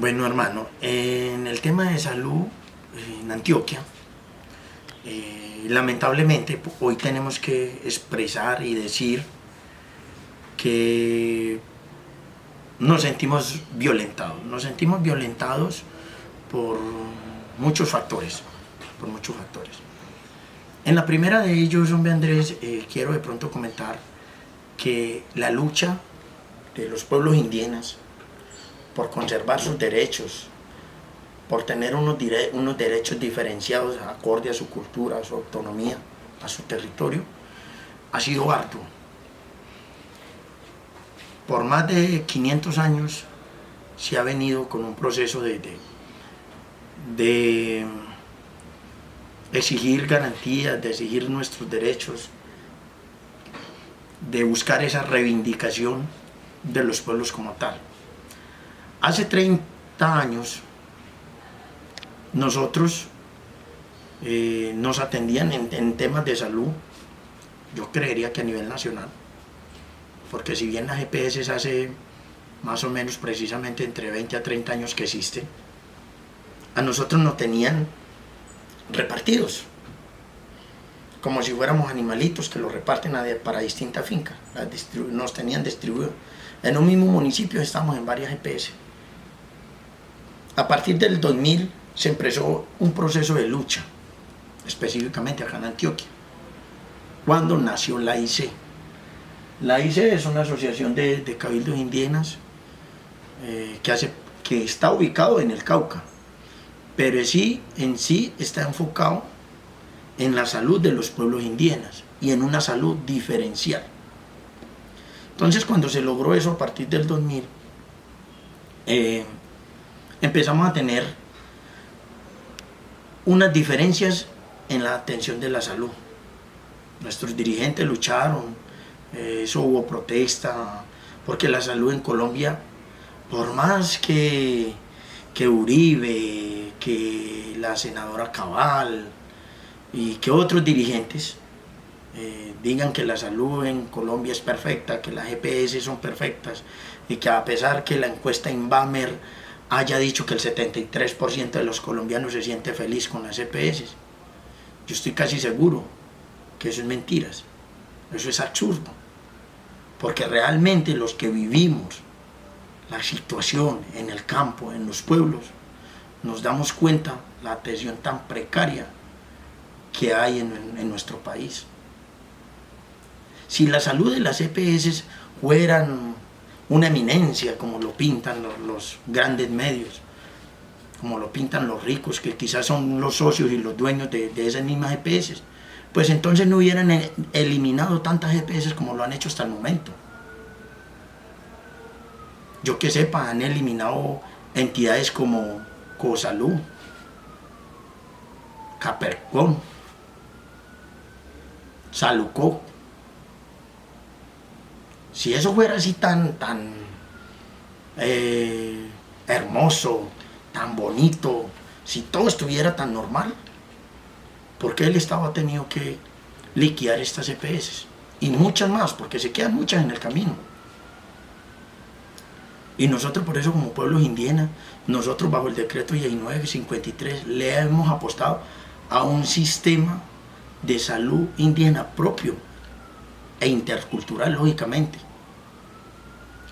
Bueno, hermano, en el tema de salud en Antioquia, lamentablemente hoy tenemos que expresar y decir que nos sentimos violentados por muchos factores, por muchos factores. En la primera de ellos, hombre Andrés, quiero de pronto comentar que la lucha de los pueblos indígenas por conservar sus derechos, por tener unos derechos diferenciados acorde a su cultura, a su autonomía, a su territorio, ha sido arduo. Por más de 500 años se ha venido con un proceso de exigir garantías, de exigir nuestros derechos, de buscar esa reivindicación de los pueblos como tal. Hace 30 años nosotros nos atendían en temas de salud, yo creería que a nivel nacional, porque si bien las EPS hace más o menos precisamente entre 20 a 30 años que existen, a nosotros nos tenían repartidos, como si fuéramos animalitos que los reparten para distintas fincas, nos tenían distribuidos. En un mismo municipio estamos en varias EPS. A partir del 2000 se empezó un proceso de lucha, específicamente acá en Antioquia, cuando nació la IC. La IC es una asociación de cabildos indígenas que está ubicado en el Cauca, pero en sí está enfocado en la salud de los pueblos indígenas y en una salud diferencial. Entonces, cuando se logró eso a partir del 2000, empezamos a tener unas diferencias en la atención de la salud. Nuestros dirigentes lucharon, eso hubo protesta, porque la salud en Colombia, por más que Uribe, que la senadora Cabal y que otros dirigentes digan que la salud en Colombia es perfecta, que las EPS son perfectas y que a pesar que la encuesta Inbamer haya dicho que el 73% de los colombianos se siente feliz con las EPS, yo estoy casi seguro que eso es mentiras, eso es absurdo, porque realmente los que vivimos la situación en el campo, en los pueblos, nos damos cuenta la atención tan precaria que hay en nuestro país. Si la salud de las EPS fueran una eminencia, como lo pintan los grandes medios, como lo pintan los ricos, que quizás son los socios y los dueños de esas mismas EPS, pues entonces no hubieran eliminado tantas EPS como lo han hecho hasta el momento. Yo que sepa, han eliminado entidades como Cosalud, Capercom, Saluco. Si eso fuera así tan hermoso, tan bonito, si todo estuviera tan normal, ¿por qué el Estado ha tenido que liquidar estas EPS? Y muchas más, porque se quedan muchas en el camino. Y nosotros por eso como pueblos indígenas, nosotros bajo el decreto 1953 le hemos apostado a un sistema de salud indígena propio e intercultural, lógicamente,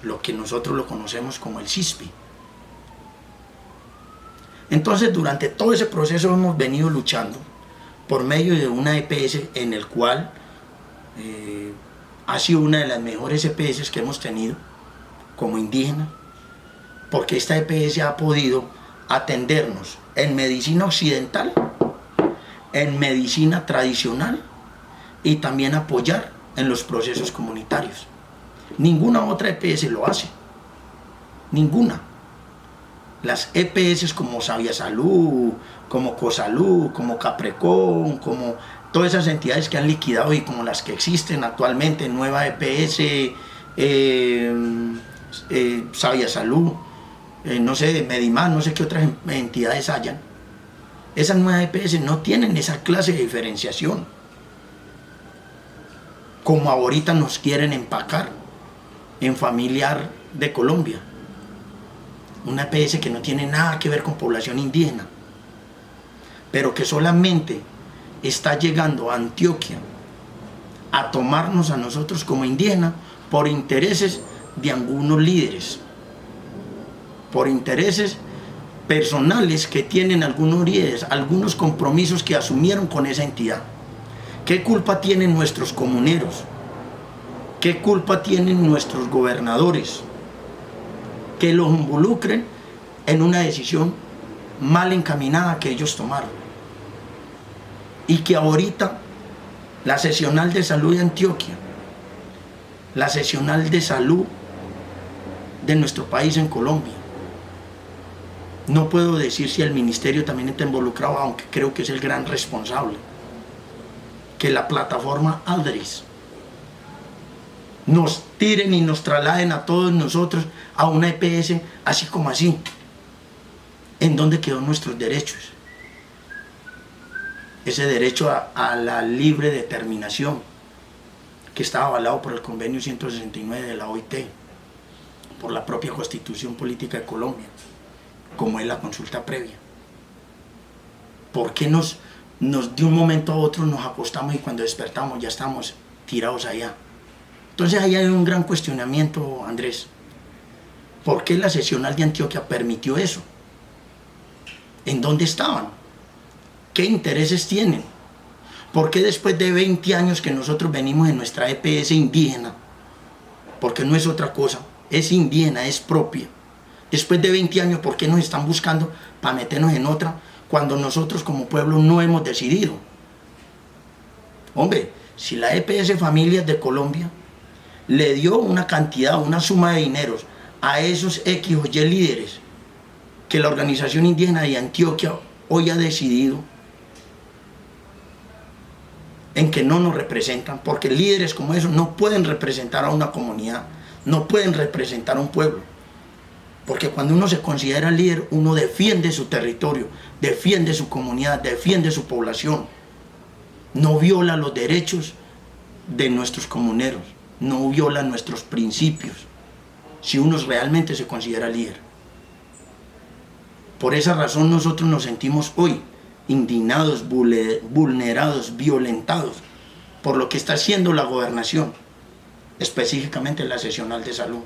lo que nosotros lo conocemos como el CISPI. Entonces, durante todo ese proceso hemos venido luchando por medio de una EPS en el cual ha sido una de las mejores EPS que hemos tenido como indígena, porque esta EPS ha podido atendernos en medicina occidental, en medicina tradicional y también apoyar en los procesos comunitarios. Ninguna otra EPS lo hace, ninguna. Las EPS como Sabia Salud, como Cosalud, como Caprecom, como todas esas entidades que han liquidado y como las que existen actualmente, Nueva EPS, Sabia Salud, no sé, Medimás, no sé qué otras entidades hayan. Esas nuevas EPS no tienen esa clase de diferenciación, como ahorita nos quieren empacar en Familiar de Colombia. una EPS que no tiene nada que ver con población indígena, pero que solamente está llegando a Antioquia a tomarnos a nosotros como indígenas por intereses de algunos líderes, por intereses personales que tienen algunos líderes, algunos compromisos que asumieron con esa entidad. ¿Qué culpa tienen nuestros comuneros? ¿Qué culpa tienen nuestros gobernadores que los involucren en una decisión mal encaminada que ellos tomaron? Y que ahorita la seccional de salud de Antioquia, la seccional de salud de nuestro país en Colombia, no puedo decir si el ministerio también está involucrado, aunque creo que es el gran responsable, que la plataforma ADRES nos tiren y nos trasladen a todos nosotros a una EPS así como así. ¿En dónde quedó nuestros derechos? Ese derecho a la libre determinación que estaba avalado por el convenio 169 de la OIT, por la propia Constitución Política de Colombia, como es la consulta previa. ¿Por qué de un momento a otro nos acostamos y cuando despertamos ya estamos tirados allá? Entonces ahí hay un gran cuestionamiento, Andrés. ¿Por qué la seccional de Antioquia permitió eso? ¿En dónde estaban? ¿Qué intereses tienen? ¿Por qué después de 20 años que nosotros venimos en nuestra EPS indígena? Porque no es otra cosa, es indígena, es propia. Después de 20 años, ¿por qué nos están buscando para meternos en otra cuando nosotros como pueblo no hemos decidido? Hombre, si la EPS Familias de Colombia le dio una cantidad, una suma de dineros a esos X o Y líderes que la organización indígena de Antioquia hoy ha decidido en que no nos representan, porque líderes como esos no pueden representar a una comunidad, no pueden representar a un pueblo. Porque cuando uno se considera líder, uno defiende su territorio, defiende su comunidad, defiende su población. No viola los derechos de nuestros comuneros, no viola nuestros principios, si uno realmente se considera líder. Por esa razón nosotros nos sentimos hoy indignados, vulnerados, violentados por lo que está haciendo la gobernación, específicamente la seccional de salud.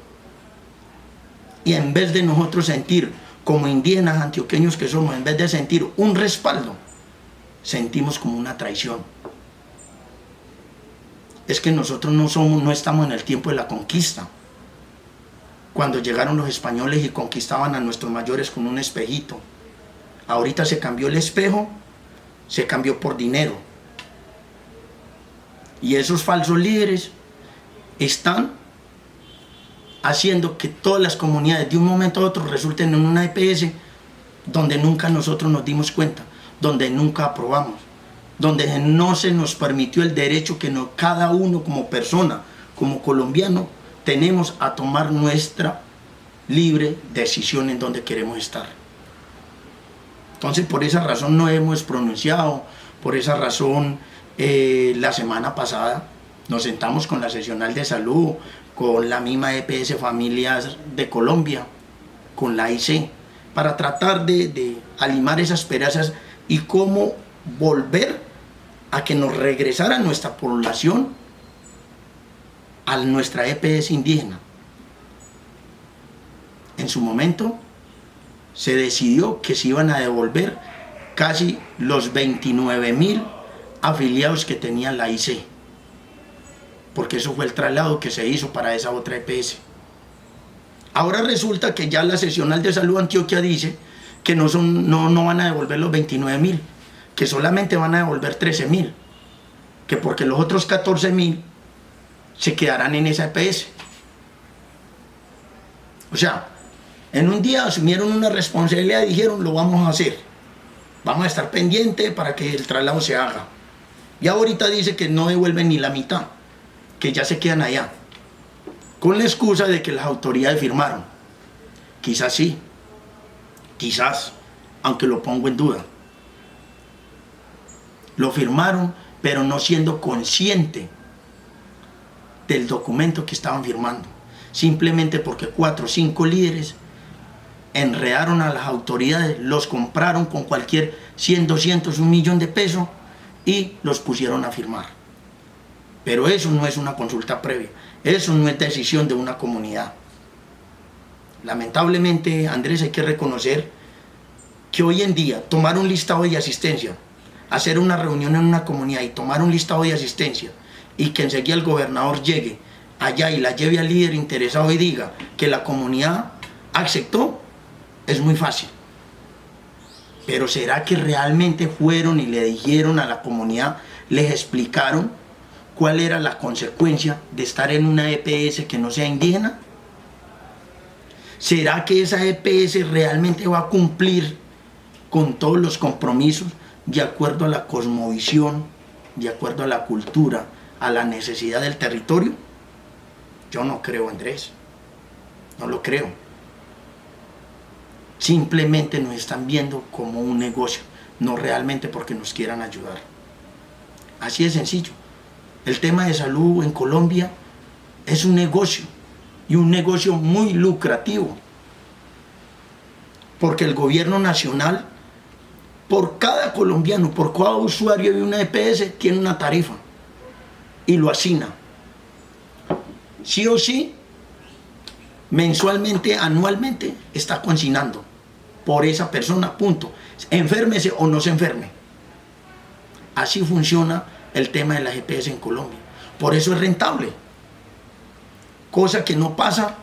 Y en vez de nosotros sentir, como indígenas antioqueños que somos, en vez de sentir un respaldo, sentimos como una traición. Es que nosotros no estamos en el tiempo de la conquista, cuando llegaron los españoles y conquistaban a nuestros mayores con un espejito. Ahorita se cambió el espejo, se cambió por dinero. Y esos falsos líderes están haciendo que todas las comunidades de un momento a otro resulten en una EPS donde nunca nosotros nos dimos cuenta, donde nunca aprobamos, donde no se nos permitió el derecho que cada uno como persona, como colombiano, tenemos a tomar nuestra libre decisión en donde queremos estar. Entonces, por esa razón no hemos pronunciado, por esa razón la semana pasada nos sentamos con la seccional de salud, con la misma EPS Familias de Colombia, con la IC, para tratar de alimar esas esperanzas y cómo volver a que nos regresara nuestra población a nuestra EPS indígena. En su momento se decidió que se iban a devolver casi los 29.000 afiliados que tenía la IC, porque eso fue el traslado que se hizo para esa otra EPS. Ahora resulta que ya la seccional de salud Antioquia dice que no van a devolver los 29.000, que solamente van a devolver 13.000, que porque los otros 14.000 se quedarán en esa EPS. O sea, en un día asumieron una responsabilidad y dijeron, lo vamos a hacer, vamos a estar pendientes para que el traslado se haga. Y ahorita dice que no devuelven ni la mitad, que ya se quedan allá, con la excusa de que las autoridades firmaron. Quizás sí, quizás, aunque lo pongo en duda. Lo firmaron, pero no siendo consciente del documento que estaban firmando, simplemente porque 4 o 5 líderes enredaron a las autoridades, los compraron con cualquier 100, 200, 1.000.000 de pesos y los pusieron a firmar. Pero eso no es una consulta previa, eso no es decisión de una comunidad. Lamentablemente, Andrés, hay que reconocer que hoy en día tomar un listado de asistencia, hacer una reunión en una comunidad y tomar un listado de asistencia y que enseguida el gobernador llegue allá y la lleve al líder interesado y diga que la comunidad aceptó, es muy fácil. Pero ¿será que realmente fueron y le dijeron a la comunidad, les explicaron cuál era la consecuencia de estar en una EPS que no sea indígena? ¿Será que esa EPS realmente va a cumplir con todos los compromisos de acuerdo a la cosmovisión, de acuerdo a la cultura, a la necesidad del territorio? Yo no creo, Andrés, no lo creo. Simplemente nos están viendo como un negocio, no realmente porque nos quieran ayudar. Así de sencillo. El tema de salud en Colombia es un negocio, y un negocio muy lucrativo, porque el gobierno nacional, por cada colombiano, por cada usuario de una EPS, tiene una tarifa y lo asigna. Sí o sí, mensualmente, anualmente, está consignando por esa persona, punto. Enférmese o no se enferme. Así funciona el tema de las EPS en Colombia. Por eso es rentable. Cosa que no pasa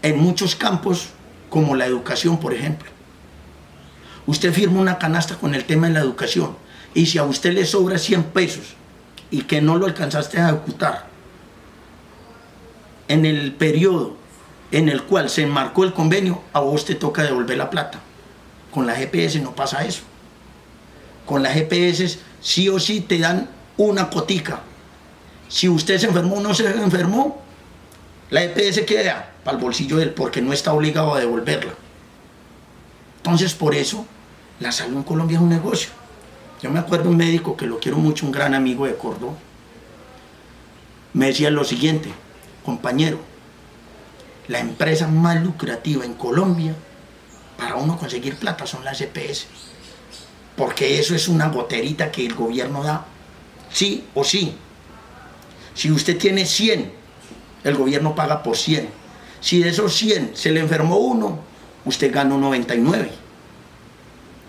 en muchos campos, como la educación, por ejemplo. Usted firma una canasta con el tema de la educación, y si a usted le sobra 100 pesos y que no lo alcanzaste a ejecutar en el periodo en el cual se enmarcó el convenio, a vos te toca devolver la plata. Con las EPS no pasa eso. Con las EPS sí o sí te dan una cotica. Si usted se enfermó o no se enfermó, la EPS queda para el bolsillo de él, porque no está obligado a devolverla. Entonces, por eso, la salud en Colombia es un negocio. Yo me acuerdo de un médico que lo quiero mucho, un gran amigo de Córdoba, me decía lo siguiente: compañero, la empresa más lucrativa en Colombia para uno conseguir plata son las EPS, porque eso es una goterita que el gobierno da, sí o sí. Si usted tiene 100, el gobierno paga por 100. Si de esos 100 se le enfermó uno, usted gana 99.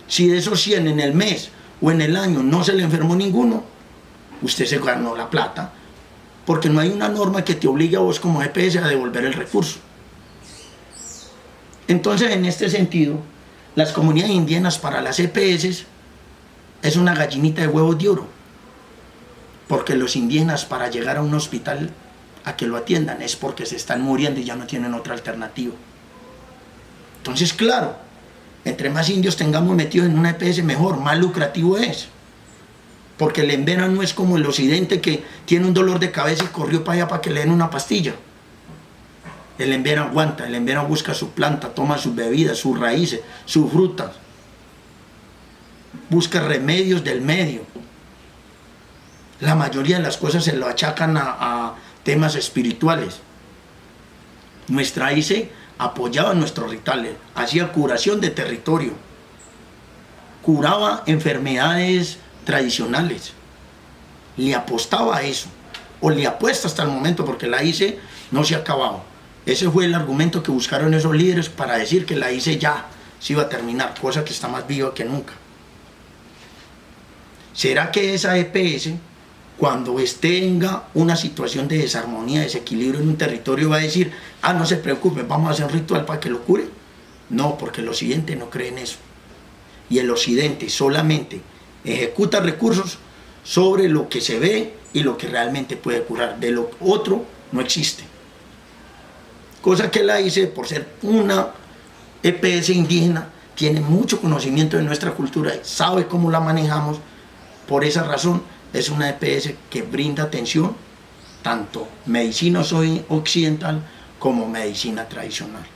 Si de esos 100 en el mes o en el año no se le enfermó ninguno, usted se ganó la plata, porque no hay una norma que te obligue a vos como EPS a devolver el recurso. Entonces, en este sentido, las comunidades indígenas para las EPS es una gallinita de huevos de oro, porque los indígenas, para llegar a un hospital a que lo atiendan, es porque se están muriendo y ya no tienen otra alternativa. Entonces, claro, entre más indios tengamos metidos en una EPS, mejor, más lucrativo es. Porque el Envera no es como el occidente, que tiene un dolor de cabeza y corrió para allá para que le den una pastilla. El Envera aguanta, el Envera busca su planta, toma sus bebidas, sus raíces, sus frutas. Busca remedios del medio. La mayoría de las cosas se lo achacan a temas espirituales. Nuestra ICE apoyaba nuestros rituales, hacía curación de territorio, curaba enfermedades tradicionales, le apostaba a eso, o le apuesta hasta el momento, porque la ICE no se ha acabado. Ese fue el argumento que buscaron esos líderes para decir que la ICE ya se iba a terminar, cosa que está más viva que nunca. ¿Será que esa EPS, cuando tenga una situación de desarmonía, desequilibrio en un territorio, va a decir: ah, no se preocupe, vamos a hacer un ritual para que lo cure? No, porque el occidente no cree en eso. Y el occidente solamente ejecuta recursos sobre lo que se ve y lo que realmente puede curar. De lo otro no existe. Cosa que la ICE, por ser una EPS indígena, tiene mucho conocimiento de nuestra cultura, sabe cómo la manejamos. Por esa razón es una EPS que brinda atención tanto medicina occidental como medicina tradicional.